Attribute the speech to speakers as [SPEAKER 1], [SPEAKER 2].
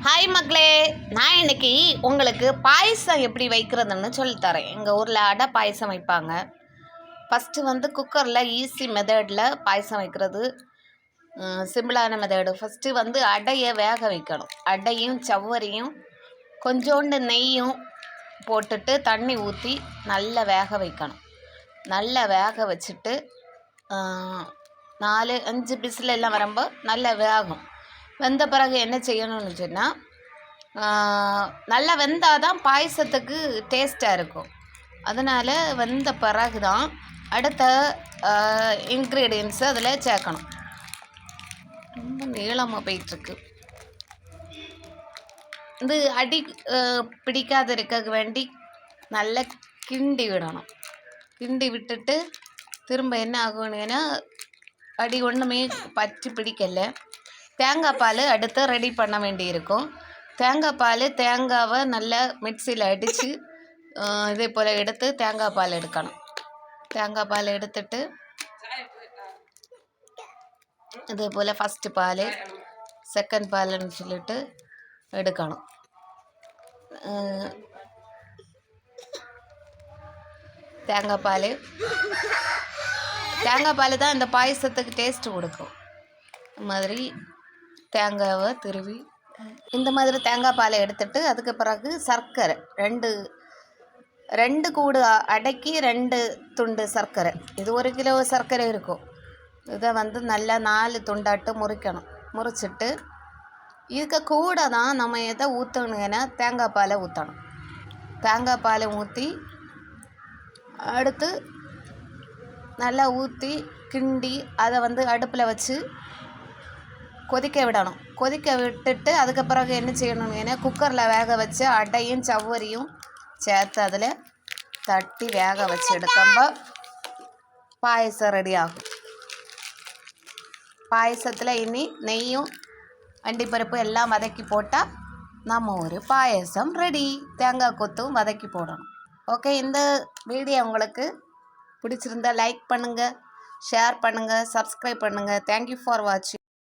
[SPEAKER 1] Hi மக்களே, நான் இன்னைக்கு உங்களுக்கு பாயசம் எப்படி வைக்கிறதுன்னு சொல்லித்தரேன். எங்கள் ஊரில் அடை பாயசம் வைப்பாங்க. ஃபஸ்ட்டு குக்கரில் ஈஸி மெத்தடில் பாயசம் வைக்கிறது, சிம்பிளான மெத்தடு. ஃபஸ்ட்டு அடையை வேக வைக்கணும். அடையும் சவ்வரியும் கொஞ்சோண்டு நெய்யும் போட்டுட்டு தண்ணி ஊற்றி நல்லா வேக வைக்கணும். நல்லா வேக வச்சுட்டு 4-5 பிசில் எல்லாம் வரும்போது நல்லா வேகும். வெந்த பிறகு என்ன செய்யணும்னு சொன்னால், நல்லா வெந்தால் தான் பாயசத்துக்கு டேஸ்ட்டாக இருக்கும். அதனால் வெந்த பிறகு தான் அடுத்த இன்க்ரீடியன்ஸு அதில் சேர்க்கணும். ரொம்ப நீளமாக போயிட்டுருக்கு. இது அடி பிடிக்காத இருக்க வேண்டி நல்லா கிண்டி விடணும். கிண்டி விட்டுட்டு திரும்ப என்ன ஆகணுன்னா, அடி ஒன்றுமே பற்றி பிடிக்கலை. தேங்காய் பால் அடுத்து ரெடி பண்ண வேண்டியிருக்கும். தேங்காவை நல்லா மிக்சியில் அடித்து இதே போல் எடுத்து தேங்காய் பால் எடுக்கணும். தேங்காய் பால் எடுத்துட்டு இதே போல் ஃபஸ்ட்டு பால், செகண்ட் பால்னு சொல்லிட்டு எடுக்கணும். தேங்காய் பால் தான் இந்த பாயசத்துக்கு டேஸ்ட்டு கொடுக்கும். மாதிரி தேங்காவை திருவி இந்த மாதிரி தேங்காய் பாலை எடுத்துட்டு அதுக்கு பிறகு சர்க்கரை ரெண்டு கூடு அடைக்கி 2 துண்டு சர்க்கரை. இது 1 கிலோ சர்க்கரை இருக்கும். இதை நல்லா 4 துண்டாட்டு முறிச்சிட்டு இதுக்கு கூட தான் நம்ம எதை ஊற்றணுங்கன்னா தேங்காய் பாலை ஊற்றணும். தேங்காய் பாலை ஊற்றி அடுத்து நல்லா ஊற்றி கிண்டி அதை அடுப்பில் வச்சு கொதிக்க விடணும். கொதிக்க விட்டுட்டு அதுக்கு பிறகு என்ன செய்யணுங்கன்னா, குக்கரில் வேக வச்சு அடையும் சவ்வரியும் சேர்த்து அதில் தட்டி வேக வச்சு எடுக்கும்போ பாயசம் ரெடி ஆகும். பாயசத்தில் இனி நெய்யும் அண்டிப்பருப்பு எல்லாம் வதக்கி போட்டால் நம்ம ஒரு பாயசம் ரெடி. தேங்காய் கொத்தும் வதக்கி போடணும். ஓகே, இந்த வீடியோ உங்களுக்கு பிடிச்சிருந்தா லைக் பண்ணுங்கள், ஷேர் பண்ணுங்கள், சப்ஸ்கிரைப் பண்ணுங்கள். தேங்க்யூ ஃபார் வாட்சிங்.